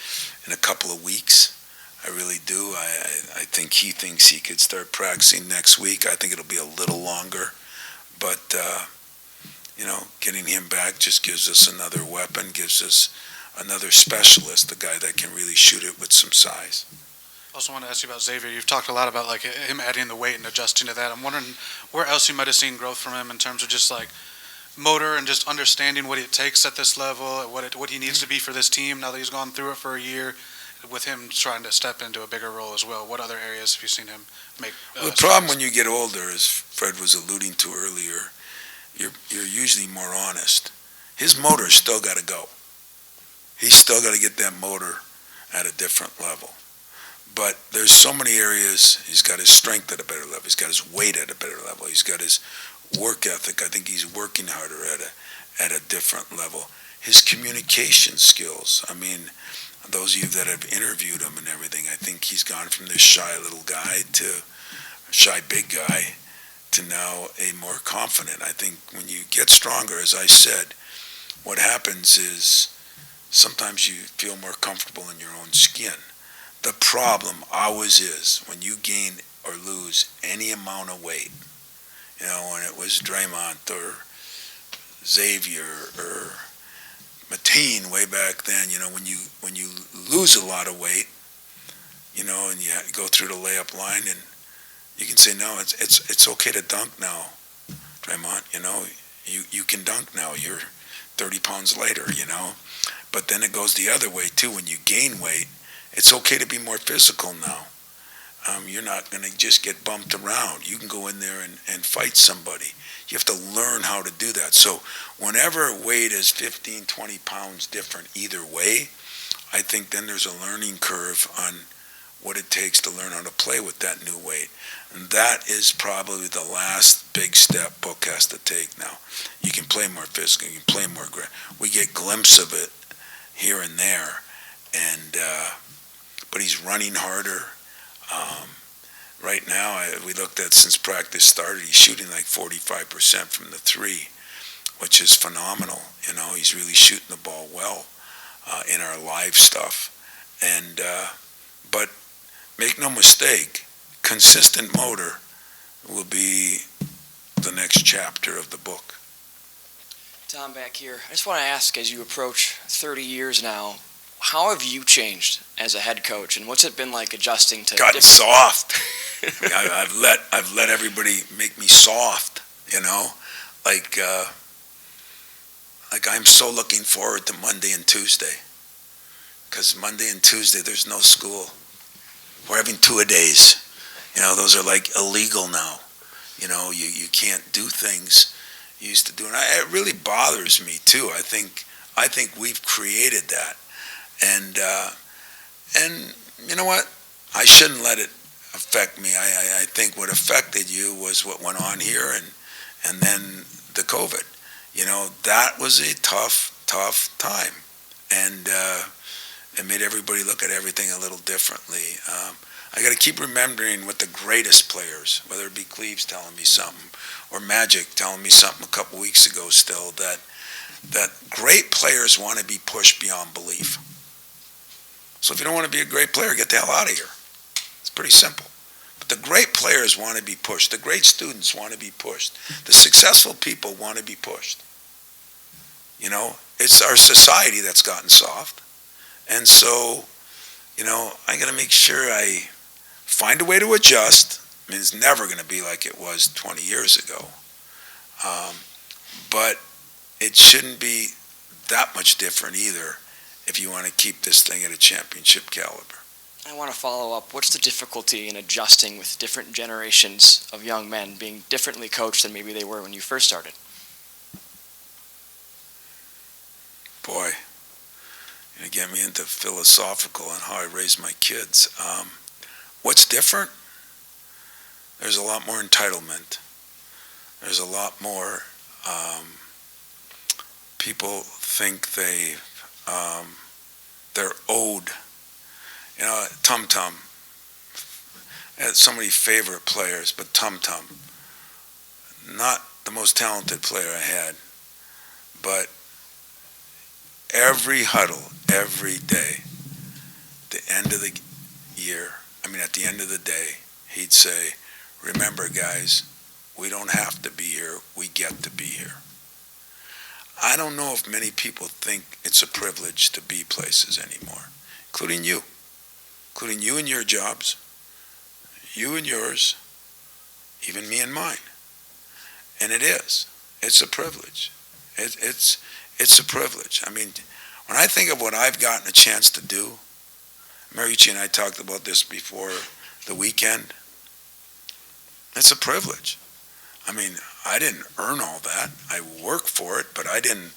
in a couple of weeks. I really do. I think he thinks he could start practicing next week. I think it'll be a little longer, but getting him back just gives us another weapon, gives us another specialist, a guy that can really shoot it with some size. Also want to ask you about Xavier. You've talked a lot about him adding the weight and adjusting to that. I'm wondering where else you might have seen growth from him in terms of just motor and just understanding what it takes at this level, what he needs to be for this team now that he's gone through it for a year, with him trying to step into a bigger role as well. What other areas have you seen him make? Well, the problem when you get older, as Fred was alluding to earlier, you're usually more honest. His motor's still got to go. He's still got to get that motor at a different level. But there's so many areas. He's got his strength at a better level. He's got his weight at a better level. He's got his work ethic. I think he's working harder at a different level. His communication skills. I mean, those of you that have interviewed him and everything, I think he's gone from this shy little guy to a shy big guy to now a more confident. I think when you get stronger, as I said, what happens is sometimes you feel more comfortable in your own skin. The problem always is when you gain or lose any amount of weight, when it was Draymond or Xavier or Mateen way back then, when you lose a lot of weight, and you go through the layup line and you can say, no, it's okay to dunk now, Draymond, you can dunk now, you're 30 pounds later, But then it goes the other way too. When you gain weight, it's okay to be more physical now. You're not going to just get bumped around. You can go in there and fight somebody. You have to learn how to do that. So whenever weight is 15, 20 pounds different either way, I think then there's a learning curve on what it takes to learn how to play with that new weight. And that is probably the last big step Book has to take now. You can play more physical. You can play more aggressive. We get glimpses of it here and there. But he's running harder. Right now, we looked at since practice started, he's shooting like 45% from the 3, which is phenomenal. He's really shooting the ball well in our live stuff. But make no mistake, consistent motor will be the next chapter of the book. Tom, back here. I just want to ask, as you approach 30 years now, how have you changed as a head coach, and what's it been like adjusting to? Gotten soft. I've let everybody make me soft. You know, like I'm so looking forward to Monday and Tuesday, because Monday and Tuesday there's no school. We're having 2-a-days. You know, those are like illegal now. You know, you can't do things you used to do, and it really bothers me too. I think we've created that, and you know what? I shouldn't let it affect me. I think what affected you was what went on here, and then the COVID. You know, that was a tough time, and it made everybody look at everything a little differently. I got to keep remembering what the greatest players, whether it be Cleves telling me something or Magic telling me something a couple weeks ago still, that great players want to be pushed beyond belief. So if you don't want to be a great player, get the hell out of here. It's pretty simple. But the great players want to be pushed. The great students want to be pushed. The successful people want to be pushed. You know, it's our society that's gotten soft. And so, you know, I got to make sure I find a way to adjust. I mean, it's never going to be like it was 20 years ago. But it shouldn't be that much different either if you want to keep this thing at a championship caliber. I want to follow up. What's the difficulty in adjusting with different generations of young men being differently coached than maybe they were when you first started? Boy, you're going to get me into philosophical and how I raise my kids. What's different? There's a lot more entitlement. There's a lot more people think they're owed. You know, Tum Tum. I had so many favorite players, but Tum Tum, not the most talented player I had, but every huddle, every day, the end of the year, at the end of the day, he'd say, remember guys, we don't have to be here, we get to be here. I don't know if many people think it's a privilege to be places anymore, including you and your jobs, you and yours, even me and mine. And it is. It's a privilege. It's a privilege. I mean, when I think of what I've gotten a chance to do, Marici and I talked about this before the weekend. It's a privilege. I mean, I didn't earn all that. I worked for it, but I didn't.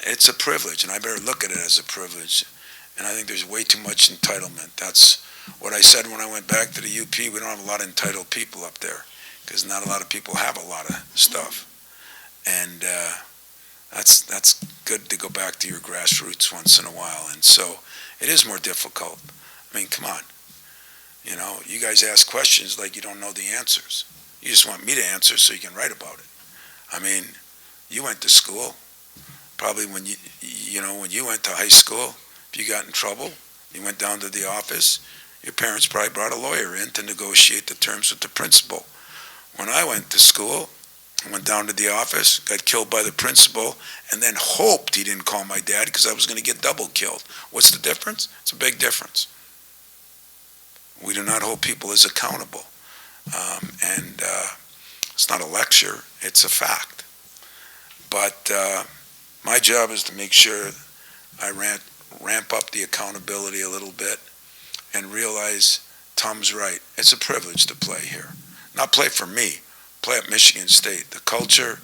It's a privilege, and I better look at it as a privilege. And I think there's way too much entitlement. That's what I said when I went back to the UP. We don't have a lot of entitled people up there because not a lot of people have a lot of stuff. And that's good to go back to your grassroots once in a while. And so it is more difficult. I mean, come on. You know, you guys ask questions like you don't know the answers. You just want me to answer so you can write about it. I mean, you went to school. Probably when when you went to high school, if you got in trouble, you went down to the office, your parents probably brought a lawyer in to negotiate the terms with the principal. When I went to school, I went down to the office, got killed by the principal, and then hoped he didn't call my dad because I was going to get double killed. What's the difference? It's a big difference. We do not hold people as accountable. And it's not a lecture, it's a fact. But my job is to make sure I ramp up the accountability a little bit and realize Tom's right. It's a privilege to play here. Not play for me, play at Michigan State. The culture,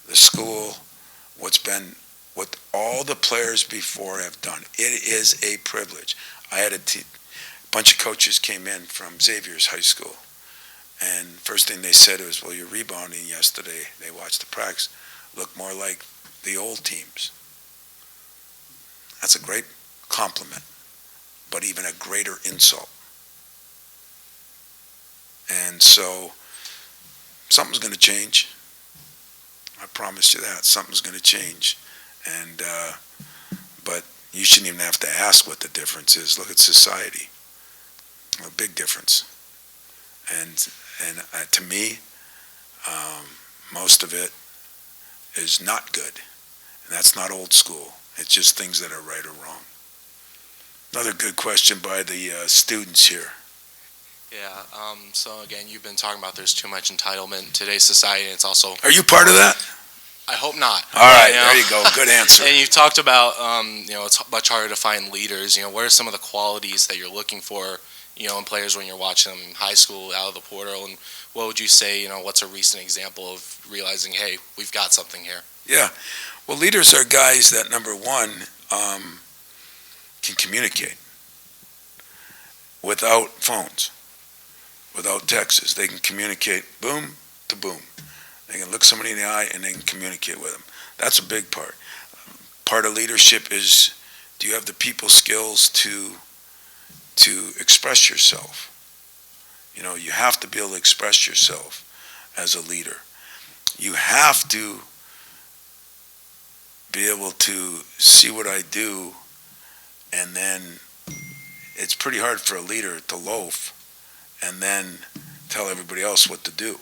the school, what all the players before have done. It is a privilege. I had a bunch of coaches came in from Xavier's high school. And first thing they said was, well, you're rebounding yesterday. They watched the practice. Look more like the old teams. That's a great compliment, but even a greater insult. And so something's going to change. I promise you that. Something's going to change. And but you shouldn't even have to ask what the difference is. Look at society. A big difference. And to me, most of it is not good. And that's not old school. It's just things that are right or wrong. Another good question by the students here. Yeah, so again, you've been talking about there's too much entitlement in today's society, and it's also... Are you part of that? I hope not. All right, there you go. Good answer. And you've talked about, it's much harder to find leaders. What are some of the qualities that you're looking for, in players when you're watching them in high school, out of the portal, and what would you say, what's a recent example of realizing, hey, we've got something here? Yeah. Well, leaders are guys that, number one, can communicate without phones, without texts. They can communicate boom to boom. They can look somebody in the eye and they can communicate with them. That's a big part. Part of leadership is, do you have the people skills to express yourself? You have to be able to express yourself as a leader. You have to be able to see what I do, and then it's pretty hard for a leader to loaf and then tell everybody else what to do.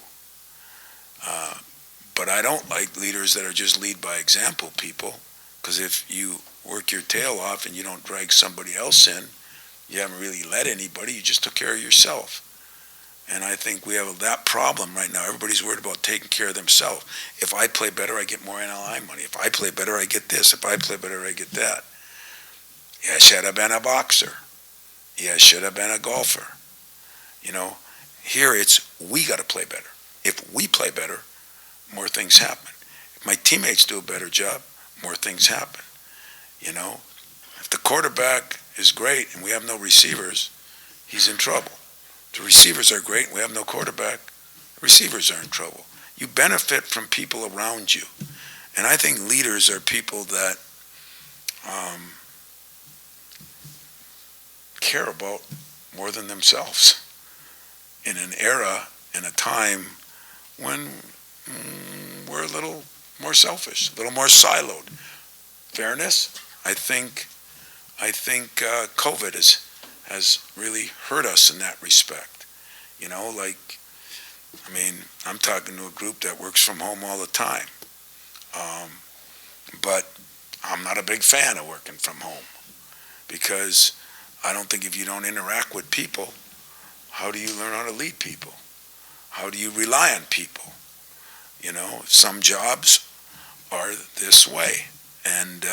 But I don't like leaders that are just lead by example people, because if you work your tail off and you don't drag somebody else in, you haven't really led anybody, you just took care of yourself. And I think we have that problem right now. Everybody's worried about taking care of themselves. If I play better, I get more NLI money. If I play better, I get this. If I play better, I get that. Yeah, I should have been a boxer. Yeah, I should have been a golfer. Here it's, we got to play better. If we play better, more things happen. If my teammates do a better job, more things happen. If the quarterback is great and we have no receivers, he's in trouble. The receivers are great and we have no quarterback, the receivers are in trouble. You benefit from people around you. And I think leaders are people that care about more than themselves in an era, in a time when we're a little more selfish, a little more siloed. Fairness, I think COVID has really hurt us in that respect. I'm talking to a group that works from home all the time. But I'm not a big fan of working from home, because I don't think if you don't interact with people, how do you learn how to lead people? How do you rely on people? Some jobs are this way, and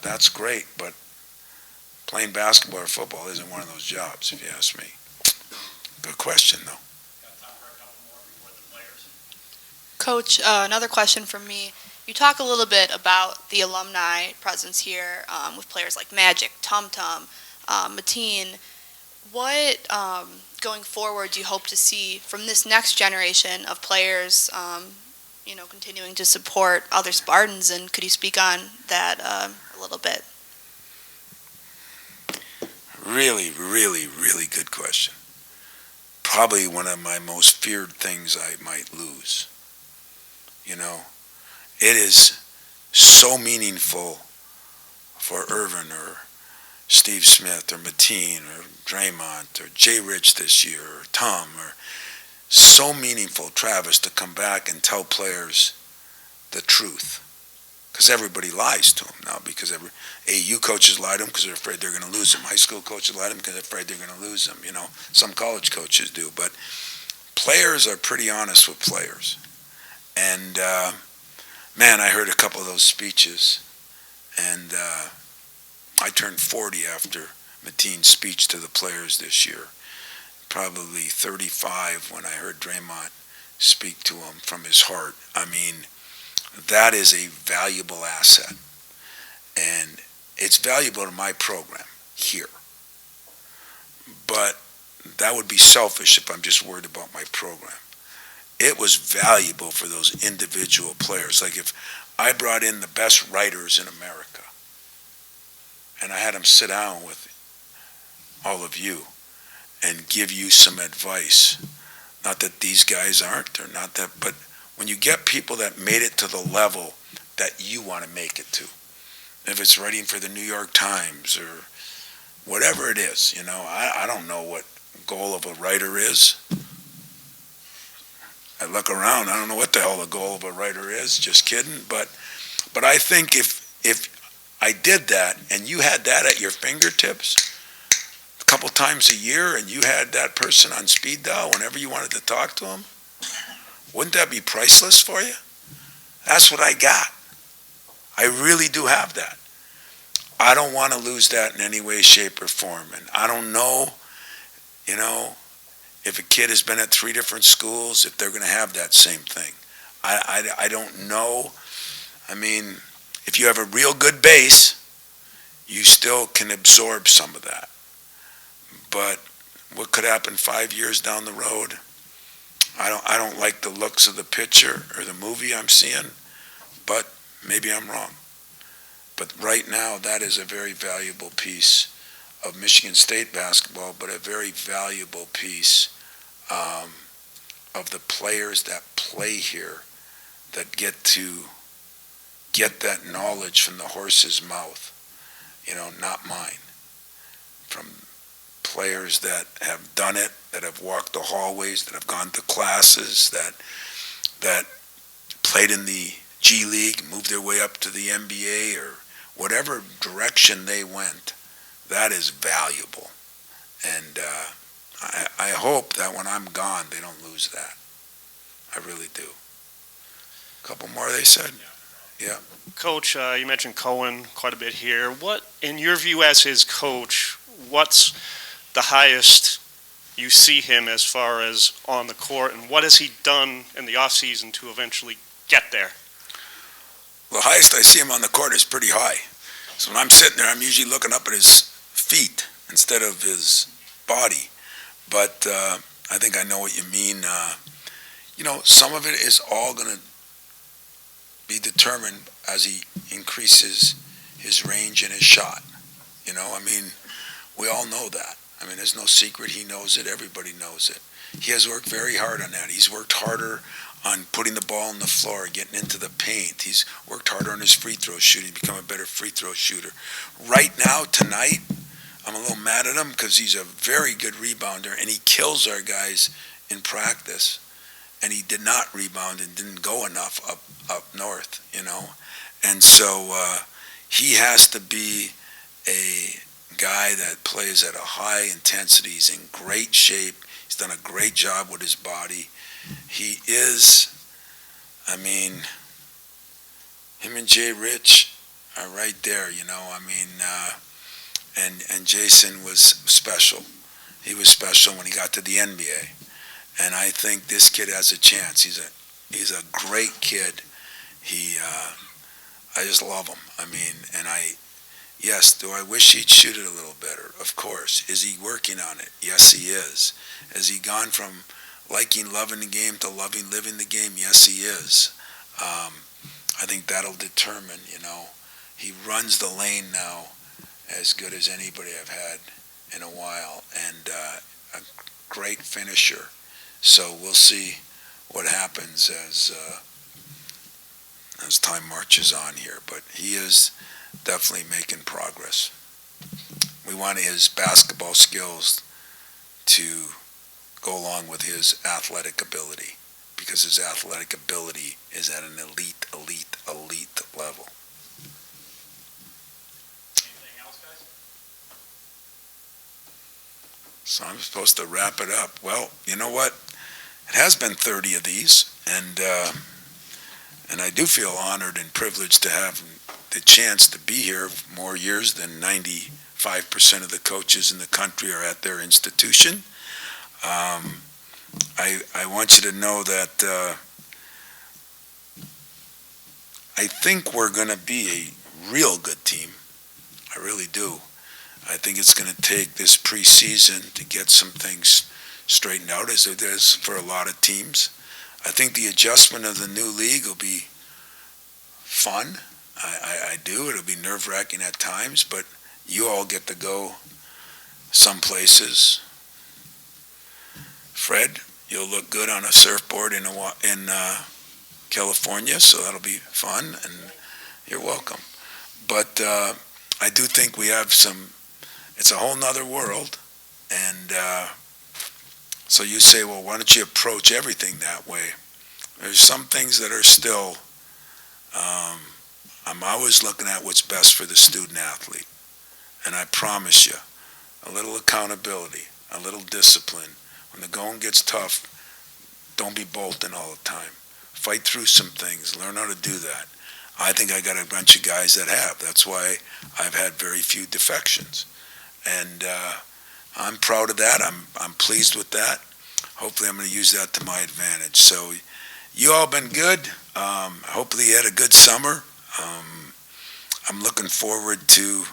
that's great, but playing basketball or football isn't one of those jobs, if you ask me. Good question, though. Coach, another question from me. You talk a little bit about the alumni presence here with players like Magic, Tum Tum, Mateen. What, going forward, do you hope to see from this next generation of players, continuing to support other Spartans? And could you speak on that a little bit? Really, really, really good question. Probably one of my most feared things I might lose. It is so meaningful for Irvin or Steve Smith or Mateen or Draymond or Jay Rich this year or Tom, or so meaningful, Travis, to come back and tell players the truth. Because everybody lies to them now, because AU coaches lie to them because they're afraid they're going to lose them. High school coaches lie to them because they're afraid they're going to lose them. Some college coaches do. But players are pretty honest with players. And, man, I heard a couple of those speeches. And I turned 40 after Mateen's speech to the players this year. Probably 35 when I heard Draymond speak to him from his heart. That is a valuable asset. And it's valuable to my program here. But that would be selfish if I'm just worried about my program. It was valuable for those individual players. Like if I brought in the best writers in America and I had them sit down with all of you and give you some advice, not that these guys aren't, or not that, but when you get people that made it to the level that you want to make it to, if it's writing for the New York Times or whatever it is, I don't know what goal of a writer is. I look around, I don't know what the hell the goal of a writer is, just kidding, but I think if I did that, and you had that at your fingertips a couple times a year, and you had that person on speed dial whenever you wanted to talk to him, wouldn't that be priceless for you? That's what I got. I really do have that. I don't want to lose that in any way, shape, or form. And I don't know, if a kid has been at 3 different schools, if they're going to have that same thing. I don't know. I mean, if you have a real good base, you still can absorb some of that. But what could happen 5 years down the road? I don't like the looks of the picture or the movie I'm seeing, but maybe I'm wrong. But right now, that is a very valuable piece of Michigan State basketball, but a very valuable piece of the players that play here that get to get that knowledge from the horse's mouth, not mine. From players that have done it, that have walked the hallways, that have gone to classes, that played in the G League, moved their way up to the NBA, or whatever direction they went. That is valuable. And I hope that when I'm gone, they don't lose that. I really do. A couple more, they said? Yeah. Coach, you mentioned Cohen quite a bit here. What, in your view as his coach, what's the highest you see him as far as on the court, and what has he done in the offseason to eventually get there? The highest I see him on the court is pretty high. So when I'm sitting there, I'm usually looking up at his feet instead of his body. But I think I know what you mean. Some of it is all going to be determined as he increases his range and his shot. We all know that. There's no secret. He knows it. Everybody knows it. He has worked very hard on that. He's worked harder on putting the ball on the floor, getting into the paint. He's worked harder on his free throw shooting, become a better free throw shooter. Right now, tonight, I'm a little mad at him because he's a very good rebounder, and he kills our guys in practice. And he did not rebound and didn't go enough up north, And so he has to be a guy that plays at a high intensity. He's in great shape. He's done a great job with his body. He is, him and Jay Rich are right there, and Jason was special. He was special when he got to the NBA. And I think this kid has a chance. He's a great kid. I just love him. Yes, do I wish he'd shoot it a little better? Of course. Is he working on it? Yes, he is. Has he gone from loving the game to living the game? Yes, he is. I think that'll determine, he runs the lane now as good as anybody I've had in a while, and a great finisher. So we'll see what happens as time marches on here. But he is definitely making progress. We want his basketball skills to go along with his athletic ability, because his athletic ability is at an elite level. Anything else, guys? So I'm supposed to wrap it up. Well, you know what? It has been 30 of these, and I do feel honored and privileged to have the chance to be here more years than 95% of the coaches in the country are at their institution. I want you to know that I think we're going to be a real good team. I really do. I think it's going to take this preseason to get some things straightened out, as it is for a lot of teams. I think the adjustment of the new league will be fun. I do. It'll be nerve-wracking at times, but you all get to go some places. Fred, you'll look good on a surfboard in California, so that'll be fun, and you're welcome. But I do think we have it's a whole nother world, and so you say, well, why don't you approach everything that way? There's some things that are still, I'm always looking at what's best for the student athlete. And I promise you, a little accountability, a little discipline. When the going gets tough, don't be bolting all the time. Fight through some things. Learn how to do that. I think I got a bunch of guys that have. That's why I've had very few defections. And I'm proud of that. I'm pleased with that. Hopefully I'm going to use that to my advantage. So you all been good. Hopefully you had a good summer. I'm looking forward to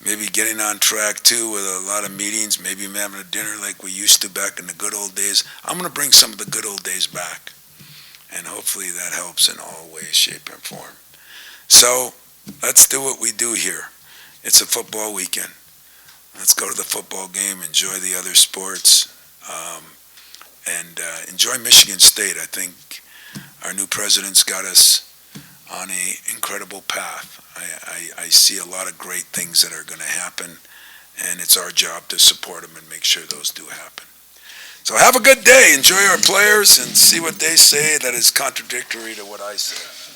maybe getting on track too with a lot of meetings, maybe having a dinner like we used to back in the good old days. I'm going to bring some of the good old days back. And hopefully that helps in all ways, shape, and form. So let's do what we do here. It's a football weekend. Let's go to the football game, enjoy the other sports, and enjoy Michigan State. I think our new president's got us on an incredible path. I see a lot of great things that are going to happen, and it's our job to support them and make sure those do happen. So have a good day. Enjoy our players and see what they say that is contradictory to what I say.